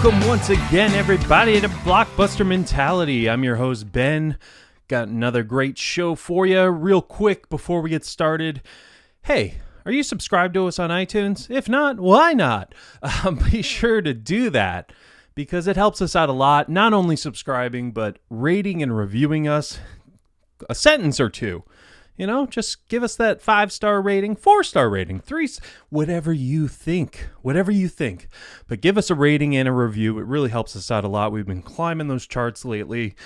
Welcome once again, everybody, to Blockbuster Mentality. I'm your host, Ben. Got another great show for you. Real quick before we get started, hey, are you subscribed to us on iTunes? If not, why not? Be sure to do that because it helps us out a lot. Not only subscribing, but rating and reviewing us. A sentence or two. You know, just give us that 5-star rating, 4-star rating, 3, whatever you think, But give us a rating and a review. It really helps us out a lot. We've been climbing those charts lately,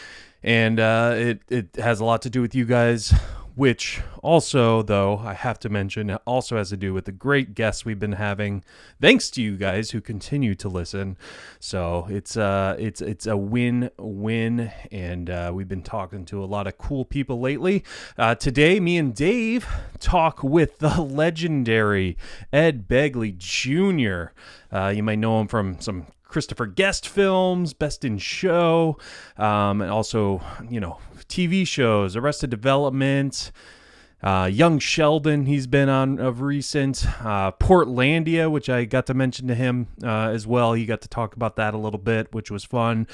and it has a lot to do with you guys, which also, though, I have to mention, also has to do with the great guests we've been having, thanks to you guys who continue to listen. So it's a win-win, and we've been talking to a lot of cool people lately. Today, me and Dave talk with the legendary Ed Begley Jr. You might know him from some Christopher Guest films, Best in Show, and also, you know, TV shows, Arrested Development, Young Sheldon, he's been on of recent, Portlandia, which I got to mention to him as well. He got to talk about that a little bit, which was fun.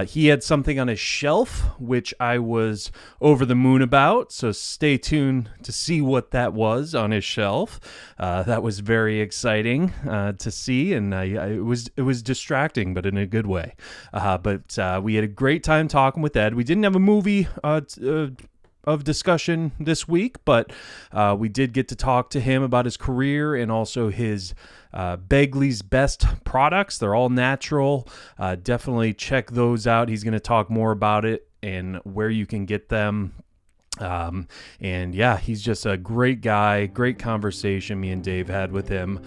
He had something on his shelf, which I was over the moon about, so stay tuned to see what that was on his shelf. That was very exciting to see, and it was distracting, but in a good way. But we had a great time talking with Ed. We didn't have a movie of discussion this week, but we did get to talk to him about his career and also his Begley's best products. They're all natural. Definitely check those out. He's going to talk more about it and where you can get them. And yeah, he's just a great guy, great conversation me and Dave had with him.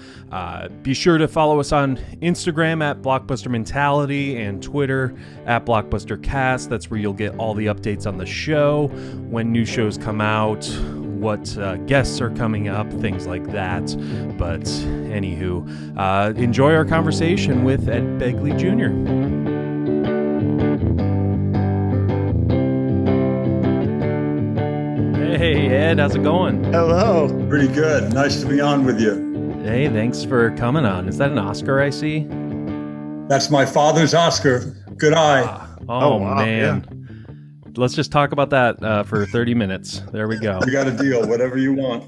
Be sure to follow us on Instagram at Blockbuster Mentality and Twitter at BlockbusterCast. That's where you'll get all the updates on the show, when new shows come out, what guests are coming up, things like that. But anywho, enjoy our conversation with Ed Begley Jr. Hey, Ed, how's it going? Hello. Pretty good. Nice to be on with you. Hey, thanks for coming on. Is that an Oscar I see? That's my father's Oscar. Good eye. Oh wow, man. Yeah. Let's just talk about that for 30 minutes. There we go. You got a deal, whatever you want.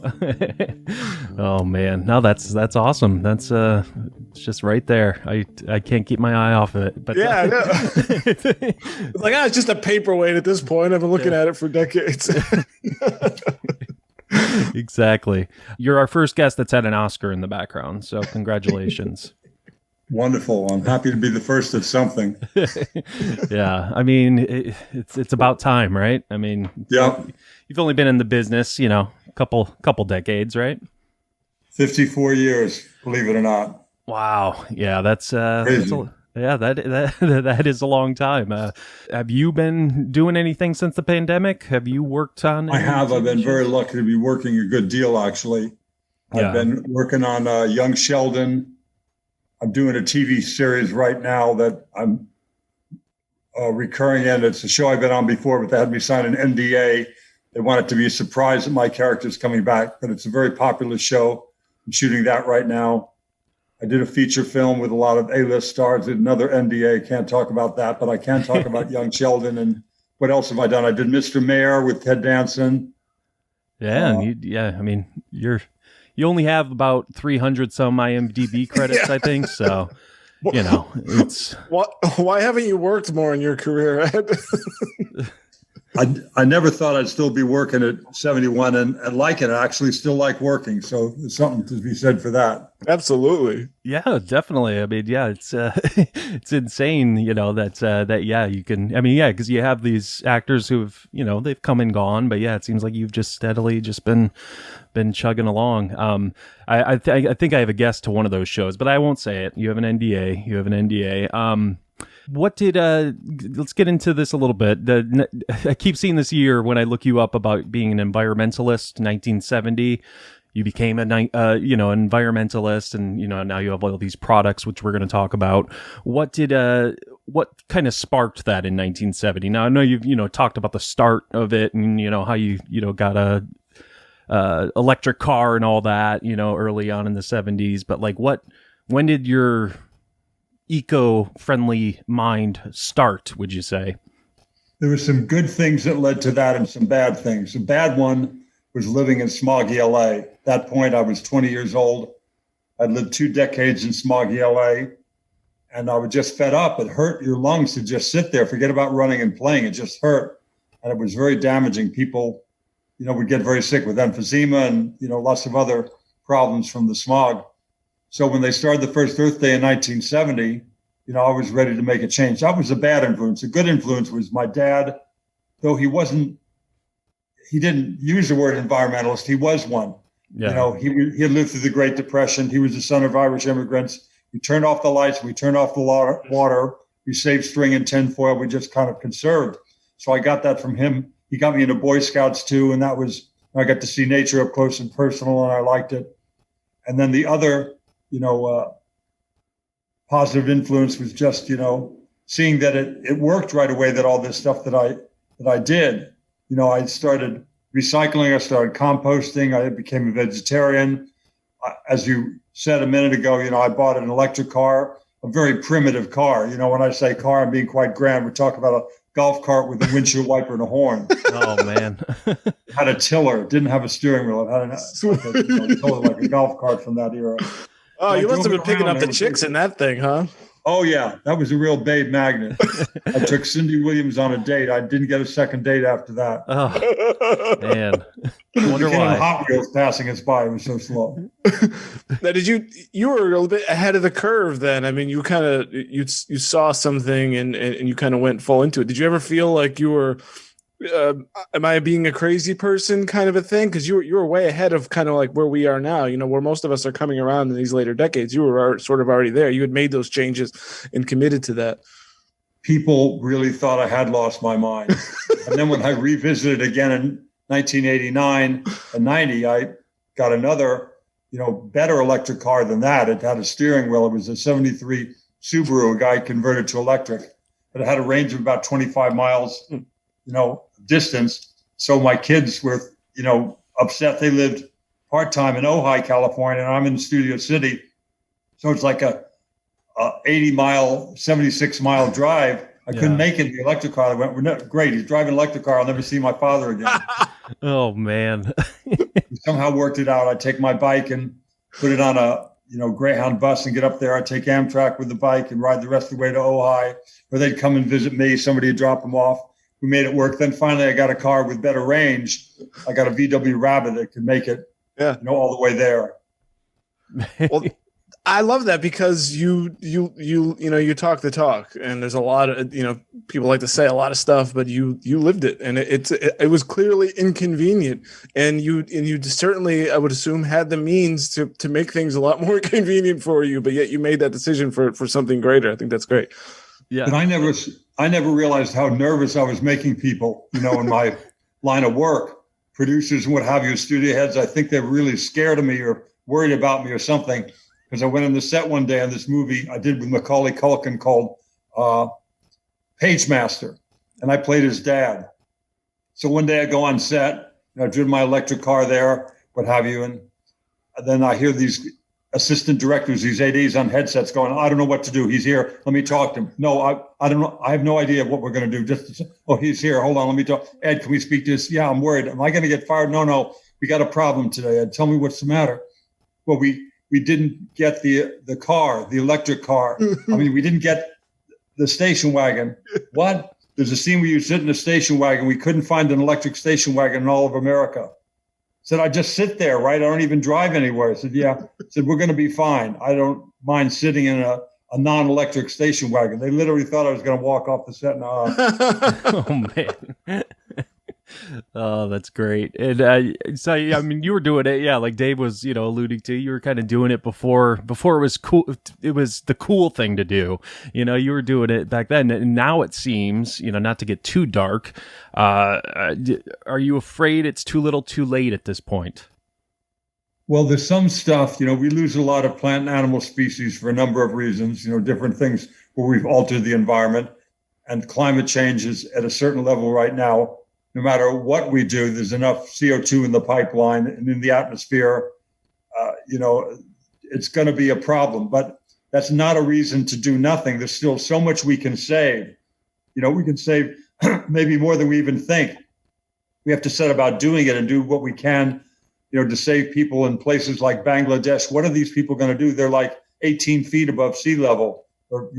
Oh, man. No, that's awesome. That's it's just right there. I can't keep my eye off of it. But yeah, I know. It's like, it's just a paperweight at this point. I've been looking at it for decades. Exactly. You're our first guest that's had an Oscar in the background, so congratulations. Wonderful. I'm happy to be the first of something. Yeah. I mean, it's about time, right? I mean, yeah. You've only been in the business, you know, a couple decades, right? 54 years, believe it or not. Wow. Yeah, that is a long time. Have you been doing anything since the pandemic? Have you worked on I have. I've been very lucky to be working a good deal, actually. Yeah. I've been working on Young Sheldon. I'm doing a TV series right now that I'm recurring in. It's a show I've been on before, but they had me sign an NDA. They want it to be a surprise that my character's coming back, but it's a very popular show. I'm shooting that right now. I did a feature film with a lot of A-list stars. Did another NDA. Can't talk about that, but I can talk about Young Sheldon. And what else have I done? I did Mr. Mayor with Ted Danson. Yeah, I mean, you only have about 300 some IMDb credits, I think. So, you know, it's why haven't you worked more in your career, Ed? I never thought I'd still be working at 71 and like it. I actually still like working. So there's something to be said for that. Absolutely. Yeah, definitely. I mean, yeah, it's it's insane, you know, that you can, I mean, yeah, because you have these actors who've, you know, they've come and gone, but yeah, it seems like you've just steadily just been chugging along. I think I have a guest to one of those shows, but I won't say it. You have an NDA. What did let's get into this a little bit. I keep seeing this year when I look you up about being an environmentalist, 1970. You became an environmentalist, and now you have all these products, which we're going to talk about. What kind of sparked that in 1970? Now I know you've talked about the start of it, and how you got a electric car and all that, early on in the 70s. But like, when did your eco-friendly mind start, would you say? There were some good things that led to that and some bad things. The bad one was living in smoggy LA. At that point, I was 20 years old. I'd lived 2 decades in smoggy LA, and I was just fed up. It hurt your lungs to just sit there. Forget about running and playing. It just hurt. And it was very damaging. People, would get very sick with emphysema and, lots of other problems from the smog. So when they started the first Earth Day in 1970, I was ready to make a change. That was a bad influence. A good influence was my dad, though he didn't use the word environmentalist. He was one. Yeah. He had lived through the Great Depression. He was the son of Irish immigrants. We turned off the lights. We turned off the water. We saved string and tinfoil. We just kind of conserved. So I got that from him. He got me into Boy Scouts too. And I got to see nature up close and personal, and I liked it. And then the other, positive influence was just, seeing that it worked right away, that all this stuff that I did, I started recycling, I started composting, I became a vegetarian. As you said a minute ago, I bought an electric car, a very primitive car. When I say car, I'm being quite grand. We're talking about a golf cart with a windshield wiper and a horn. Oh, man. It had a tiller, didn't have a steering wheel. It had a tiller like a golf cart from that era. Oh, So you must have been picking up the chicks in that thing, huh? Oh, yeah. That was a real babe magnet. I took Cindy Williams on a date. I didn't get a second date after that. Oh, man. I wonder why. Hot Wheels passing us by. It was so slow. Now, you were a little bit ahead of the curve then. I mean, you kind of, you saw something and you kind of went full into it. Did you ever feel like you were, am I being a crazy person kind of a thing? Because you were way ahead of kind of like where we are now, where most of us are coming around in these later decades. You were sort of already there. You had made those changes and committed to that. People really thought I had lost my mind. And then when I revisited again in 1989 and 90, I got another, better electric car than that. It had a steering wheel. It was a 73 Subaru, a guy converted to electric. But it had a range of about 25 miles, distance. So my kids were, upset. They lived part-time in Ojai, California, and I'm in Studio City. So it's like a 80-mile, 76-mile drive. I couldn't make it in the electric car. I went, great, he's driving an electric car. I'll never see my father again. Oh, man. Somehow worked it out. I'd take my bike and put it on a, Greyhound bus and get up there. I'd take Amtrak with the bike and ride the rest of the way to Ojai, or they'd come and visit me. Somebody would drop them off. We made it work. Then finally I got a car with better range. I got a VW Rabbit that could make it, all the way there. Well, I love that because you talk the talk, and there's a lot of, people like to say a lot of stuff, but you lived it, and it was clearly inconvenient, and you certainly, I would assume, had the means to make things a lot more convenient for you, but yet you made that decision for something greater. I think that's great. Yeah. And I never realized how nervous I was making people, in my line of work, producers and what have you, studio heads. I think they were really scared of me or worried about me or something. Because I went on the set one day on this movie I did with Macaulay Culkin called Page Master, and I played his dad. So one day I go on set, I drive my electric car there, what have you, and then I hear these assistant directors, these ADs on headsets going, I don't know what to do. He's here. Let me talk to him. No, I don't know. I have no idea what we're going to do. He's here. Hold on. Let me talk. Ed, can we speak to this? Yeah, I'm worried. Am I going to get fired? No. We got a problem today. Ed, tell me what's the matter. Well, we didn't get the car, the electric car. I mean, we didn't get the station wagon. What? There's a scene where you sit in a station wagon. We couldn't find an electric station wagon in all of America. Said, I just sit there, right? I don't even drive anywhere. I said, yeah. Said, we're going to be fine. I don't mind sitting in a non-electric station wagon. They literally thought I was going to walk off the set. Oh, man. Oh, that's great. And so, I mean, you were doing it, like Dave was, alluding to. You were kind of doing it before it was cool. It was the cool thing to do. You were doing it back then. And now it seems, not to get too dark. Are you afraid it's too little too late at this point? Well, there's some stuff, we lose a lot of plant and animal species for a number of reasons, different things where we've altered the environment, and climate change is at a certain level right now. No matter what we do, there's enough CO2 in the pipeline and in the atmosphere. It's going to be a problem. But that's not a reason to do nothing. There's still so much we can save. We can save maybe more than we even think. We have to set about doing it and do what we can, to save people in places like Bangladesh. What are these people going to do? They're like 18 feet above sea level, or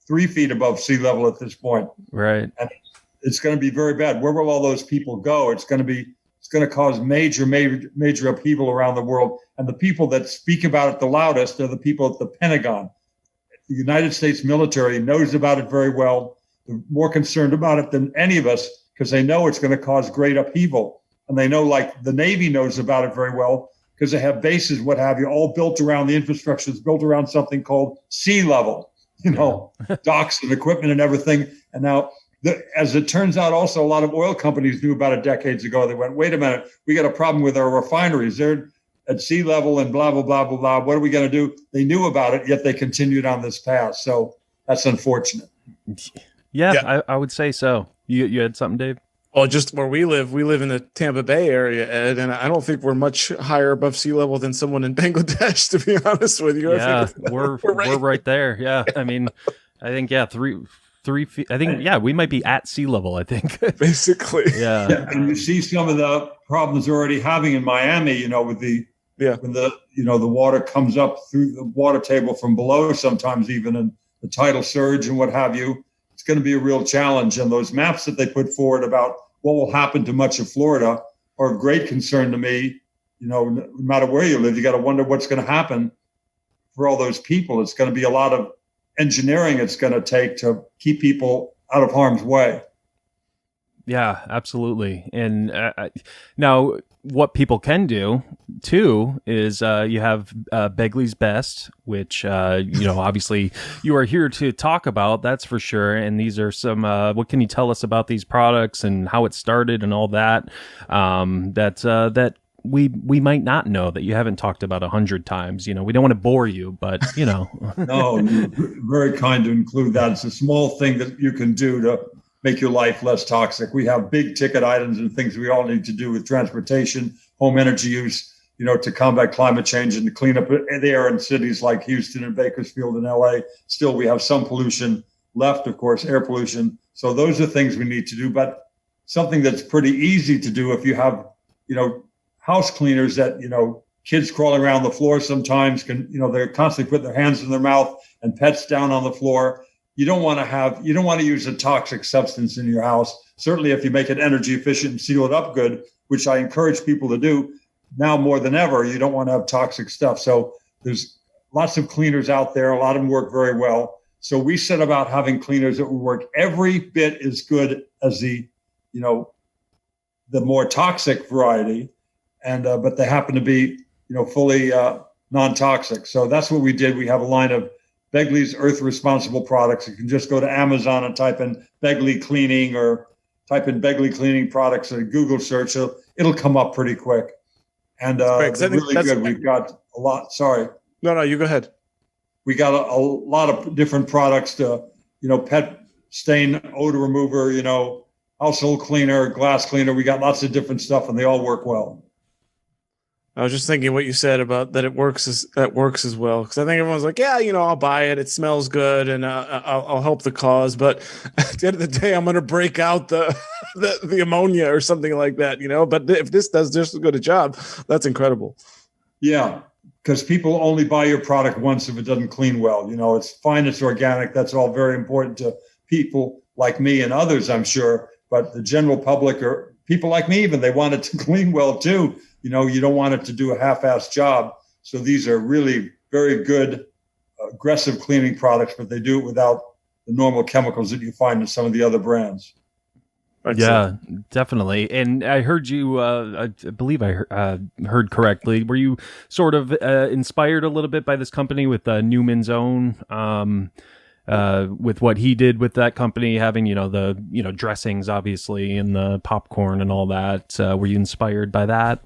3 feet above sea level at this point. Right. And it's going to be very bad. Where will all those people go? It's going to cause major upheaval around the world. And the people that speak about it the loudest are the people at the Pentagon. The United States military knows about it very well. They're more concerned about it than any of us because they know it's going to cause great upheaval. And they know, like the Navy knows about it very well because they have bases, what have you, all built around the infrastructure is built around something called sea level, docks and equipment and everything. And now, as it turns out, also a lot of oil companies knew about it decades ago. They went, wait a minute, we got a problem with our refineries. They're at sea level and blah, blah, blah, blah, blah. What are we going to do? They knew about it, yet they continued on this path. So that's unfortunate. Yeah. I would say so. You had something, Dave? Well, just where we live in the Tampa Bay area, Ed, and I don't think we're much higher above sea level than someone in Bangladesh, to be honest with you. Yeah, we're right there. Yeah. I mean, I think, 3 feet. I think, we might be at sea level, I think. Basically. Yeah. And you see some of the problems they're already having in Miami, with when the water comes up through the water table from below sometimes even, and the tidal surge and what have you. It's going to be a real challenge. And those maps that they put forward about what will happen to much of Florida are of great concern to me. No matter where you live, you got to wonder what's going to happen for all those people. It's going to be a lot of engineering it's going to take to keep people out of harm's way. Yeah, absolutely. And now what people can do too is you have Begley's Best, which obviously you are here to talk about, that's for sure. And these are some what can you tell us about these products and how it started and all that that we might not know, that you haven't talked about 100 times. We don't want to bore you, but No, you're very kind to include that. It's a small thing that you can do to make your life less toxic. We have big ticket items and things we all need to do with transportation, home energy use, to combat climate change and to clean up the air in cities like Houston and Bakersfield and LA. Still, we have some pollution left, of course, air pollution. So those are things we need to do. But something that's pretty easy to do if you have, house cleaners that, kids crawling around the floor sometimes can, they're constantly putting their hands in their mouth and pets down on the floor. You don't want to use a toxic substance in your house. Certainly if you make it energy efficient and seal it up good, which I encourage people to do now more than ever, you don't want to have toxic stuff. So there's lots of cleaners out there. A lot of them work very well. So we set about having cleaners that will work every bit as good as the more toxic variety. And, but they happen to be, fully non-toxic. So that's what we did. We have a line of Begley's Earth Responsible products. You can just go to Amazon and type in Begley cleaning or type in Begley cleaning products in a Google search. So it'll come up pretty quick. And they're really good. We've got a lot. Sorry. No, you go ahead. We got a lot of different products to, pet stain odor remover, household cleaner, glass cleaner. We got lots of different stuff and they all work well. I was just thinking what you said about that it works as well, because I think everyone's like, I'll buy it. It smells good, and I'll help the cause. But at the end of the day, I'm going to break out the ammonia or something like that, But if this does just as good a job, that's incredible. Yeah, because people only buy your product once if it doesn't clean well. It's fine, it's organic. That's all very important to people like me and others, I'm sure. But the general public or people like me, even, they want it to clean well too. You don't want it to do a half-assed job. So these are really very good, aggressive cleaning products, but they do it without the normal chemicals that you find in some of the other brands. Yeah, definitely. And I heard you, I believe I heard correctly. Were you sort of inspired a little bit by this company with Newman's Own, with what he did with that company, having, the dressings, obviously, and the popcorn and all that? Were you inspired by that?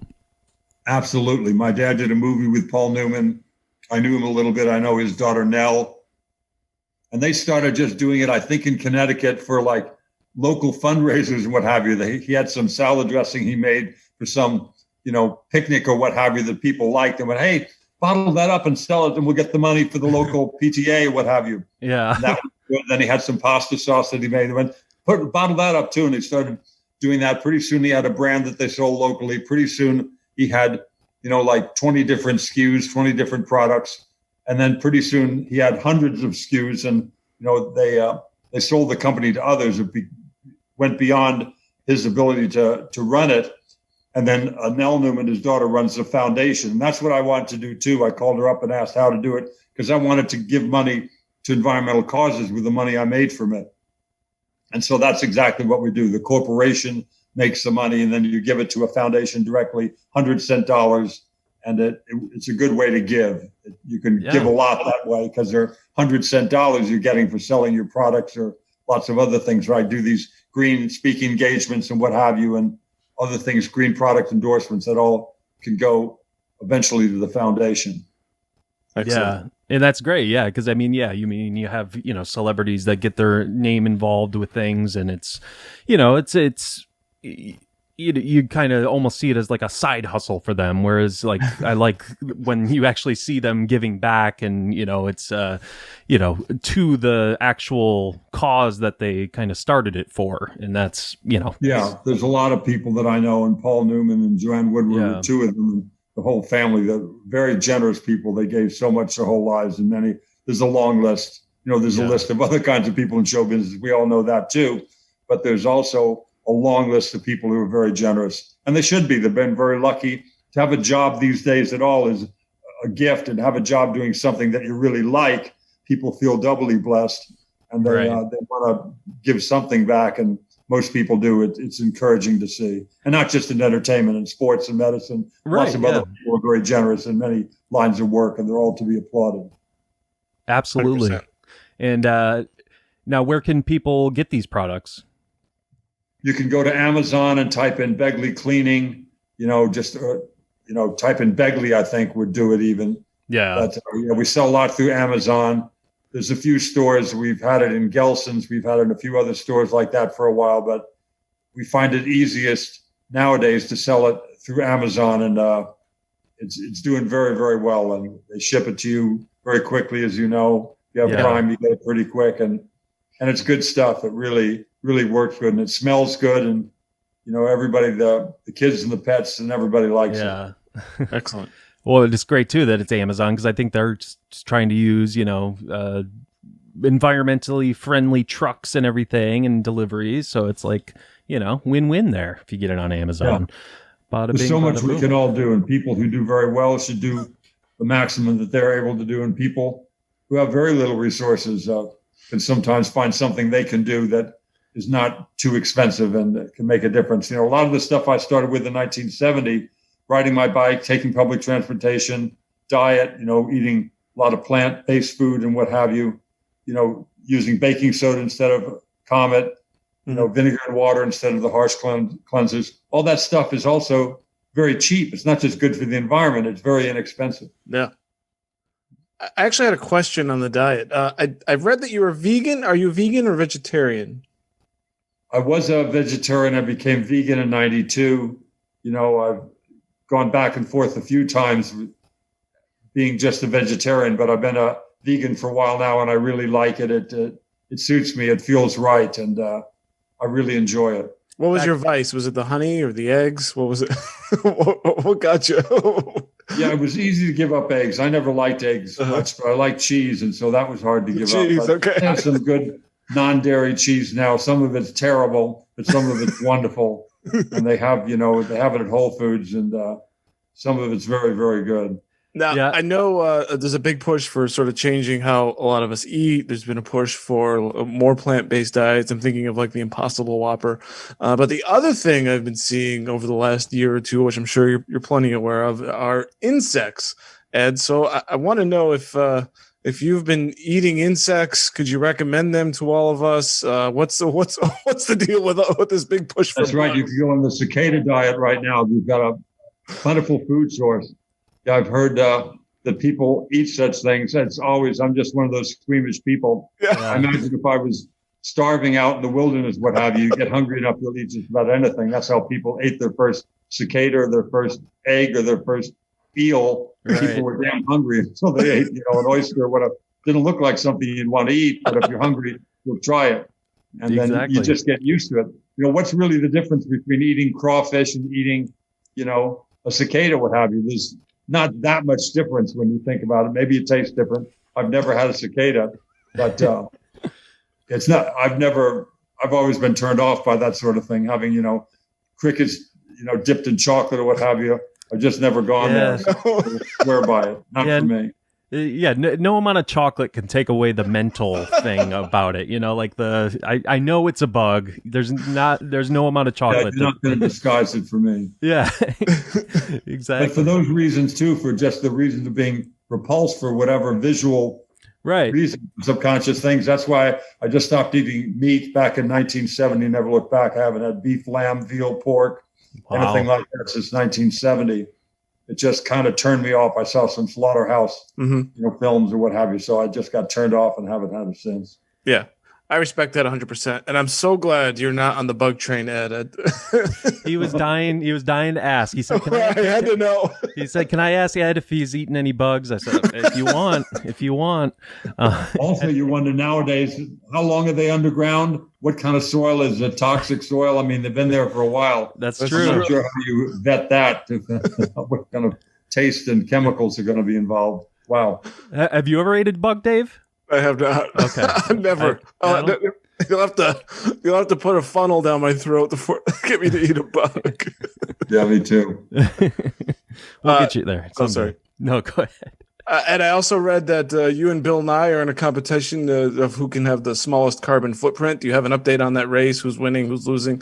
Absolutely. My dad did a movie with Paul Newman. I knew him a little bit. I know his daughter, Nell. And they started just doing it, I think, in Connecticut for like local fundraisers and what have you. He had some salad dressing he made for some, picnic or what have you that people liked. And went, hey, bottle that up and sell it, and we'll get the money for the local PTA, what have you. Yeah. And that was good. Then he had some pasta sauce that he made. He went, bottle that up too. And he started doing that. Pretty soon he had a brand that they sold locally. Pretty soon he had, like 20 different SKUs, 20 different products. And then pretty soon he had hundreds of SKUs, and, they sold the company to others. It went beyond his ability to run it. And then Nell Newman, his daughter, runs the foundation. And that's what I wanted to do too. I called her up and asked how to do it, because I wanted to give money to environmental causes with the money I made from it. And so that's exactly what we do. The corporation makes the money, and then you give it to a foundation directly, 100-cent dollars. And it's a good way to give. You can give a lot that way, because they're 100-cent dollars you're getting for selling your products or lots of other things, right? Do these green speaking engagements and what have you, and other things, green product endorsements that all can go eventually to the foundation. Excellent. Yeah. And that's great. Yeah. Cause you have, celebrities that get their name involved with things, and it's, you kind of almost see it as like a side hustle for them. Whereas like, I like when you actually see them giving back, and, it's, to the actual cause that they kind of started it for. And that's, Yeah, there's a lot of people that I know, and Paul Newman and Joanne Woodward are two of them, and the whole family. They're very generous people. They gave so much their whole lives, and there's a long list. There's a list of other kinds of people in show business. We all know that too. But there's also a long list of people who are very generous, and they should be. They've been very lucky. To have a job these days at all is a gift, and have a job doing something that you really like, people feel doubly blessed, and they want to give something back, and most people do. It's encouraging to see, and not just in entertainment and sports and medicine. Lots of other people are very generous in many lines of work, and they're all to be applauded. Absolutely. 100%. And now, where can people get these products? You can go to Amazon and type in Begley cleaning. Type in Begley, I think would do it even. Yeah. But we sell a lot through Amazon. There's a few stores. We've had it in Gelson's. We've had it in a few other stores like that for a while, but we find it easiest nowadays to sell it through Amazon, and it's doing very, very well. And they ship it to you very quickly, as you know. If you have Prime, you get it pretty quick, and it's good stuff. It really, really works good, and it smells good, and everybody, the kids and the pets and everybody likes it. Excellent. Well, it's great too that it's Amazon, because I think they're just trying to use, environmentally friendly trucks and everything and deliveries. So it's like, win-win there if you get it on Amazon. Yeah. There's so much we can all do, and people who do very well should do the maximum that they're able to do. And people who have very little resources can sometimes find something they can do that is not too expensive and can make a difference. A lot of the stuff I started with in 1970, riding my bike, taking public transportation, diet, eating a lot of plant-based food and what have you, using baking soda instead of Comet, vinegar and water instead of the harsh cleansers. All that stuff is also very cheap. It's not just good for the environment. It's very inexpensive. Yeah. I actually had a question on the diet. I've read that you were vegan. Are you vegan or vegetarian? I was a vegetarian. I became vegan in 92. I've gone back and forth a few times being just a vegetarian, but I've been a vegan for a while now, and I really like it. It suits me. It feels right, and I really enjoy it. What was your vice? Was it the honey or the eggs? What was it? What got you? Yeah, it was easy to give up eggs. I never liked eggs much, but I like cheese, and so that was hard to give up. Okay. I have some good non-dairy cheese now. Some of it's terrible, but some of it's wonderful. And they have it at Whole Foods, and some of it's very, very good. Now, I know there's a big push for sort of changing how a lot of us eat. There's been a push for more plant-based diets. I'm thinking of like the Impossible Whopper. But the other thing I've been seeing over the last year or two, which I'm sure you're plenty aware of, are insects. And so I want to know if you've been eating insects, could you recommend them to all of us? What's the deal with this big push? That's right. You can go on the cicada diet right now. You've got a plentiful food source. Yeah, I've heard that people eat such things. I'm just one of those squeamish people. Yeah. I imagine if I was starving out in the wilderness, what have you, get hungry enough, you'll eat just about anything. That's how people ate their first cicada or their first egg or their first eel. Right. People were damn hungry, so they ate, an oyster. What didn't look like something you'd want to eat, but if you're hungry, you'll try it, and then you just get used to it. What's really the difference between eating crawfish and eating, a cicada, what have you? There's not that much difference when you think about it. Maybe it tastes different. I've never had a cicada, but it's not. I've always been turned off by that sort of thing. Having crickets, dipped in chocolate or what have you. I've just never gone there. So I swear by it. Not for me. Yeah, no amount of chocolate can take away the mental thing about it. Like I know it's a bug. There's no amount of chocolate. You're not going to disguise it for me. Yeah, exactly. But for those reasons too, for just the reason of being repulsed for whatever visual reason, subconscious things. That's why I just stopped eating meat back in 1970. Never looked back. I haven't had beef, lamb, veal, pork, anything like that since 1970. It just kind of turned me off. I saw some slaughterhouse, films or what have you. So I just got turned off and haven't had it since. Yeah, I respect that 100%. And I'm so glad you're not on the bug train, Ed. He was dying to ask. He said, I had to know. He said, "Can I ask Ed if he's eaten any bugs?" I said, if you want. Also, you wonder nowadays, how long are they underground? What kind of soil is it? Toxic soil? I mean, they've been there for a while. That's true. I'm not sure how you vet that. What kind of taste and chemicals are going to be involved? Wow. Have you ever ate a bug, Dave? I have not. Okay. Never. You'll have to put a funnel down my throat to get me to eat a bug. Yeah, me too. We'll get you there. I'm sorry. No, go ahead. And I also read that you and Bill Nye are in a competition of who can have the smallest carbon footprint. Do you have an update on that race? Who's winning? Who's losing?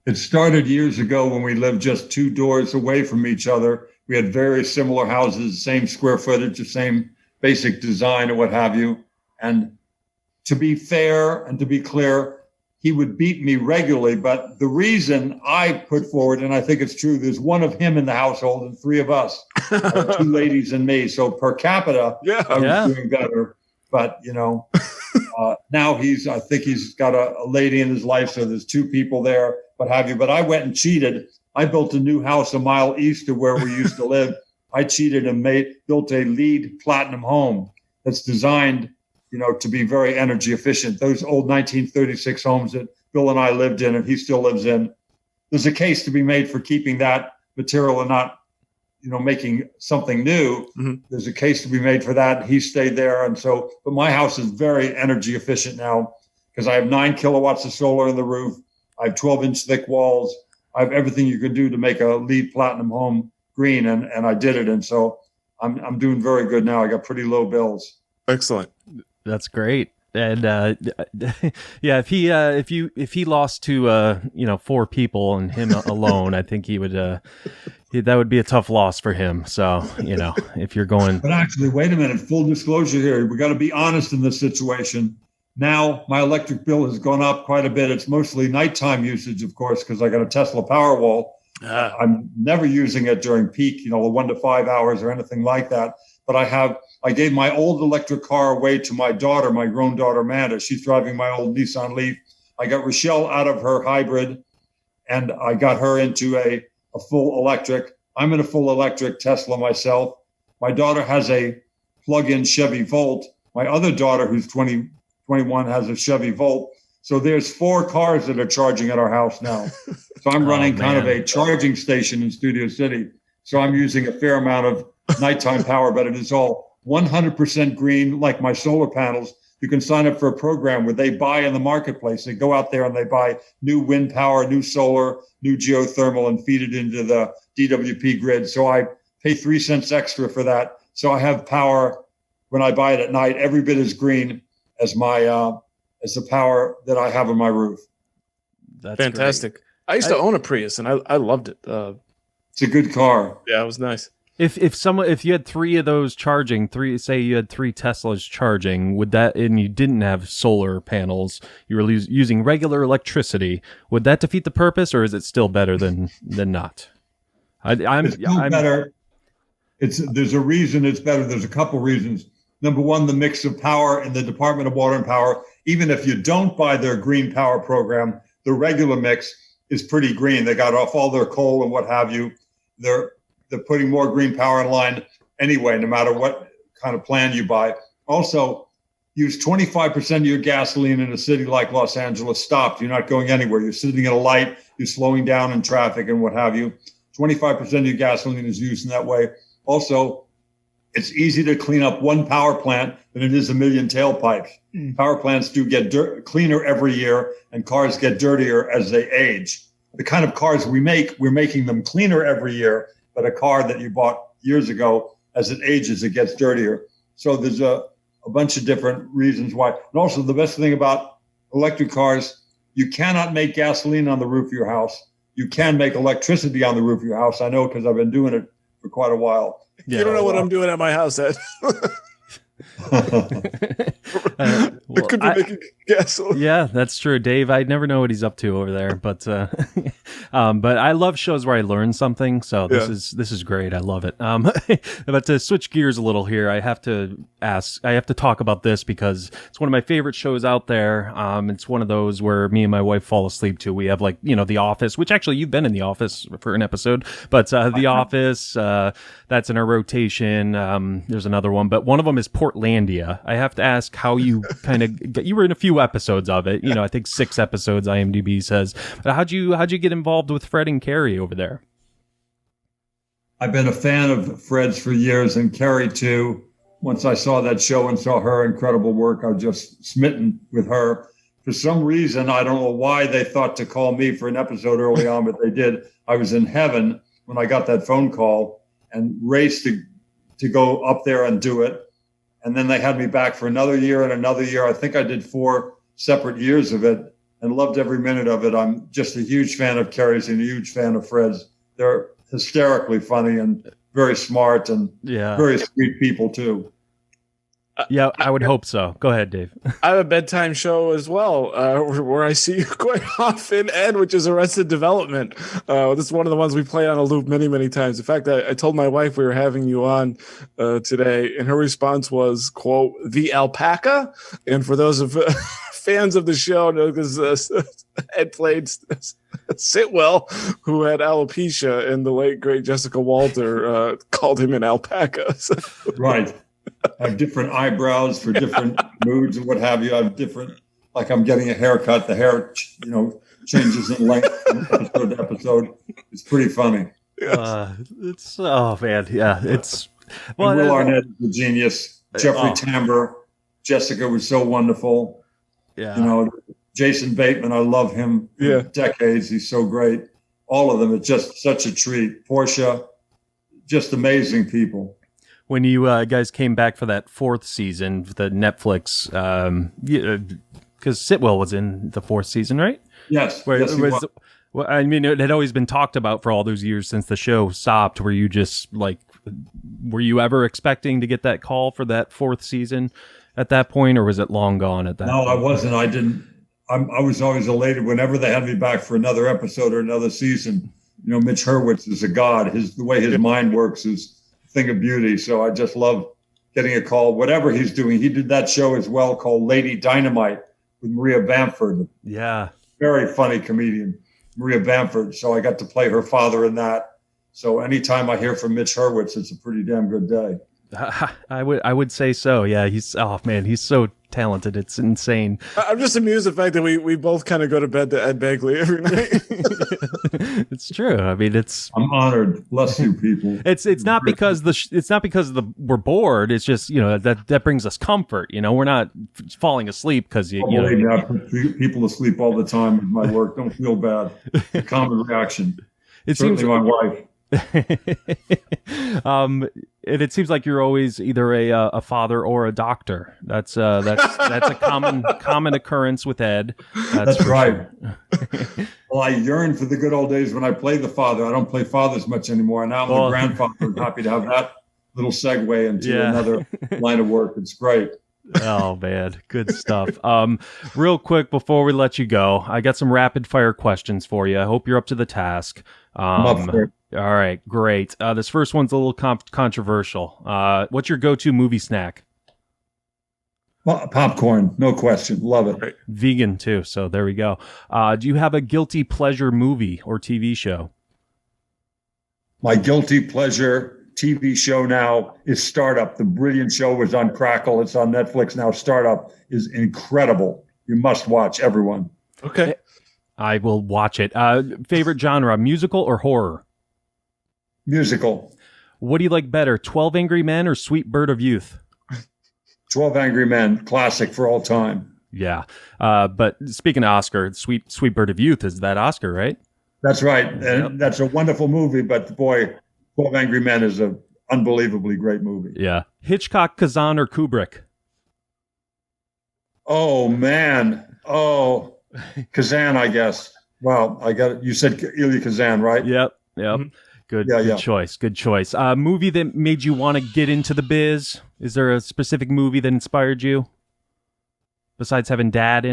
It started years ago when we lived just 2 doors away from each other. We had very similar houses, same square footage, the same basic design or what have you. And to be fair and to be clear, he would beat me regularly. But the reason I put forward, and I think it's true, there's one of him in the household and 3 of us, 2 ladies and me. So per capita, I was doing better. But, now I think he's got a lady in his life. So there's 2 people there, what have you. But I went and cheated. I built a new house a mile east of where we used to live. I cheated and built a LEED platinum home that's designed to be very energy efficient. Those old 1936 homes that Bill and I lived in and he still lives in, there's a case to be made for keeping that material and not, making something new. Mm-hmm. There's a case to be made for that. He stayed there. And so, but my house is very energy efficient now because I have 9 kilowatts of solar in the roof. I have 12-inch thick walls. I have everything you could do to make a LEED platinum home green. And I did it. And so I'm doing very good now. I got pretty low bills. Excellent. That's great. And if he lost to 4 people and him alone, I think he would that would be a tough loss for him. So if you're going, but actually, wait a minute. Full disclosure here, we got to be honest in this situation. Now my electric bill has gone up quite a bit. It's mostly nighttime usage, of course, because I got a Tesla Powerwall. I'm never using it during peak, 1 to 5 hours or anything like that. But I gave my old electric car away to my daughter, my grown daughter, Amanda. She's driving my old Nissan Leaf. I got Rochelle out of her hybrid and I got her into a full electric. I'm in a full electric Tesla myself. My daughter has a plug-in Chevy Volt. My other daughter, who's 21, has a Chevy Volt. So there's 4 cars that are charging at our house now. So I'm running kind of a charging station in Studio City. So I'm using a fair amount of nighttime power, but it is all 100% green, like my solar panels. You can sign up for a program where they buy in the marketplace. They go out there and they buy new wind power, new solar, new geothermal, and feed it into the DWP grid. So I pay 3 cents extra for that. So I have power when I buy it at night, every bit as green as my as the power that I have on my roof. That's fantastic. Great. I used to own a Prius and I loved it. It's a good car. Yeah, it was nice. If you had 3 of those charging, say you had 3 Teslas charging, would that, and you didn't have solar panels, you were using regular electricity, would that defeat the purpose, or is it still better than not? It's still better. There's a reason it's better. There's a couple reasons. Number one, the mix of power in the Department of Water and Power. Even if you don't buy their green power program, the regular mix is pretty green. They got off all their coal and what have you. Their they're putting more green power in line anyway, no matter what kind of plan you buy. Also, use 25% of your gasoline in a city like Los Angeles. Stop. You're not going anywhere. You're sitting at a light. You're slowing down in traffic and what have you. 25% of your gasoline is used in that way. Also, it's easy to clean up one power plant than it is a million tailpipes. Power plants do get cleaner every year, and cars get dirtier as they age. The kind of cars we're making them cleaner every year, but a car that you bought years ago, as it ages, it gets dirtier. So there's a bunch of different reasons why. And also, the best thing about electric cars, you cannot make gasoline on the roof of your house. You can make electricity on the roof of your house. I know because I've been doing it for quite a while. Yeah. You don't know what I'm doing at my house, Ed. It could be making gasoline. Yeah, that's true, Dave. I never know what he's up to over there, but I love shows where I learn something. So this is great. I love it. But to switch gears a little here, I have to talk about this because it's one of my favorite shows out there. It's one of those where me and my wife fall asleep to. We have The Office, which actually you've been in The Office for an episode, but The Office, that's in our rotation. There's another one, but one of them is Portlandia. I have to ask how you you were in a few episodes of it. I think 6 episodes IMDb says. But how'd you get involved with Fred and Kerry over there? I've been a fan of Fred's for years, and Kerry too. Once I saw that show and saw her incredible work, I was just smitten with her. For some reason, I don't know why they thought to call me for an episode early on, but they did. I was in heaven when I got that phone call and raced to go up there and do it. And then they had me back for another year and another year. I think I did 4 separate years of it and loved every minute of it. I'm just a huge fan of Kerry's and a huge fan of Fred's. They're hysterically funny and very smart and very sweet people too. Yeah, I would hope so. Go ahead, Dave. I have a bedtime show as well where I see you quite often, Ed, which is Arrested Development. This is one of the ones we play on a loop many, many times. In fact, I told my wife we were having you on today, and her response was, quote, "the alpaca." And for those of fans of the show, because Ed played Sitwell, who had alopecia, and the late, great Jessica Walter called him an alpaca. So. Right. I have different eyebrows for different moods and what have you. I have different, like I'm getting a haircut. The hair, changes in length from episode to episode. It's pretty funny. It's It's well. Will Arnett is a genius. Jeffrey Tambor, Jessica was so wonderful. Yeah. Jason Bateman, I love him. For decades, he's so great. All of them, it's just such a treat. Portia, just amazing people. When you guys came back for that 4th season, the Netflix, because Sitwell was in the 4th season, right? Yes. Well, I mean, it had always been talked about for all those years since the show stopped. Were you just were you ever expecting to get that call for that 4th season at that point, or was it long gone at that point? No, I wasn't. I didn't. I was always elated whenever they had me back for another episode or another season. Mitch Hurwitz is a god. The way his mind works is thing of beauty. So I just love getting a call, whatever he's doing. He did that show as well called Lady Dynamite with Maria Bamford. Yeah. Very funny comedian, Maria Bamford. So I got to play her father in that. So anytime I hear from Mitch Hurwitz, it's a pretty damn good day. I would say so. Yeah. He's so talented. It's insane. I'm just amused at the fact that we both kind of go to bed to Ed Begley every night. It's true. I mean, I'm honored. Bless you, people. It's not because we're bored. It's just that brings us comfort. We're not falling asleep because believe me, I put people to sleep all the time with my work. Don't feel bad. It's a common reaction. Certainly my wife. And it seems like you're always either a father or a doctor. That's a common occurrence with Ed. That's right. Sure. Well, I yearn for the good old days when I played the father. I don't play fathers much anymore. Now I'm the grandfather. I'm happy to have that little segue into another line of work. It's great. Oh man, good stuff. Real quick before we let you go, I got some rapid fire questions for you. I hope you're up to the task. I'm up for it. All right, great. This first one's a little controversial. What's your go-to movie snack? Popcorn, no question. Love it. Right. Vegan too, so there we go. Do you have a guilty pleasure movie or TV show? My guilty pleasure TV show now is Startup. The brilliant show was on Crackle. It's on Netflix now. Startup is incredible. You must watch, everyone. Okay. I will watch it. Favorite genre, musical or horror? Musical. What do you like better, 12 Angry Men or Sweet Bird of Youth? 12 Angry Men, classic for all time. Yeah. But speaking of Oscar, Sweet Bird of Youth is that Oscar, right? That's right. And that's a wonderful movie, but boy, 12 Angry Men is an unbelievably great movie. Yeah. Hitchcock, Kazan, or Kubrick? Oh, man. Oh, Kazan, I guess. Well, I got it. You said Elia Kazan, right? Yep. Mm-hmm. Good choice. Good choice. Movie that made you want to get into the biz? Is there a specific movie that inspired you? Besides having Dad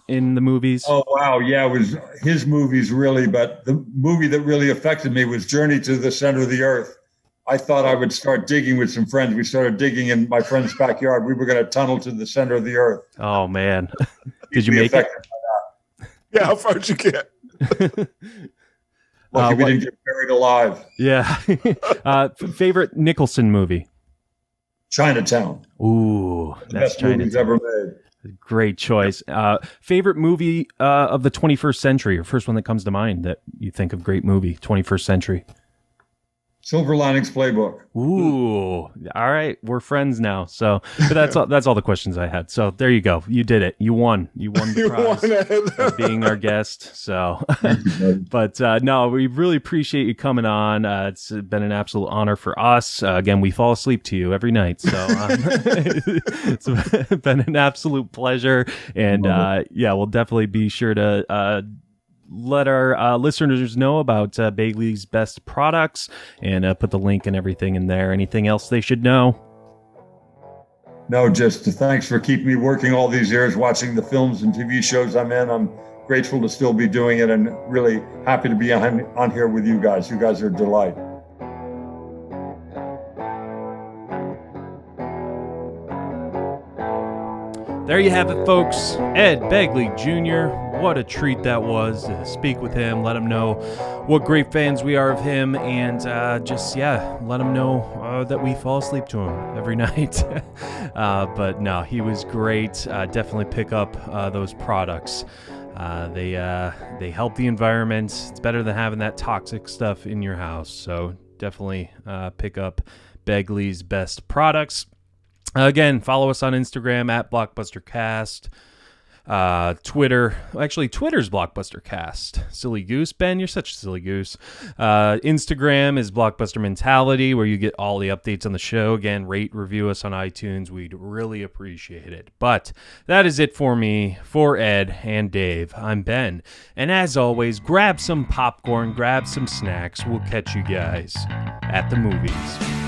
in the movies? Oh, wow. Yeah, it was his movies, really. But the movie that really affected me was Journey to the Center of the Earth. I thought I would start digging with some friends. We started digging in my friend's backyard. We were going to tunnel to the center of the Earth. Oh, man. Did you make it? Yeah, how far did you get? Lucky we didn't get buried alive. Yeah. Favorite Nicholson movie? Chinatown. Ooh, The best movies ever made. Great choice. Favorite movie of the 21st century, or first one that comes to mind that you think of great movie, 21st century? Silver Linings Playbook. Ooh, all right, we're friends now. So, but that's all the questions I had. So there you go. You did it. You won. You won the prize of being our guest. So, but no, we really appreciate you coming on. It's been an absolute honor for us. Again, we fall asleep to you every night. So it's been an absolute pleasure. And yeah, we'll definitely be sure to let our listeners know about Begley's best products and put the link and everything in there. Anything else they should know? No, just thanks for keeping me working all these years, watching the films and TV shows I'm in. I'm grateful to still be doing it and really happy to be on here with you guys. You guys are a delight. There you have it, folks. Ed Begley Jr. What a treat that was to speak with him, let him know what great fans we are of him, and let him know that we fall asleep to him every night. But no, he was great. Definitely pick up those products. They help the environment. It's better than having that toxic stuff in your house. So definitely pick up Begley's best products. Again, follow us on Instagram at BlockbusterCast. Twitter, actually Twitter's BlockbusterCast. Silly goose, Ben, you're such a silly goose. Instagram is Blockbuster Mentality, where you get all the updates on the show. Again, rate, review us on iTunes. We'd really appreciate it. But that is it for me, for Ed and Dave. I'm Ben, and as always, grab some popcorn, grab some snacks. We'll catch you guys at the movies.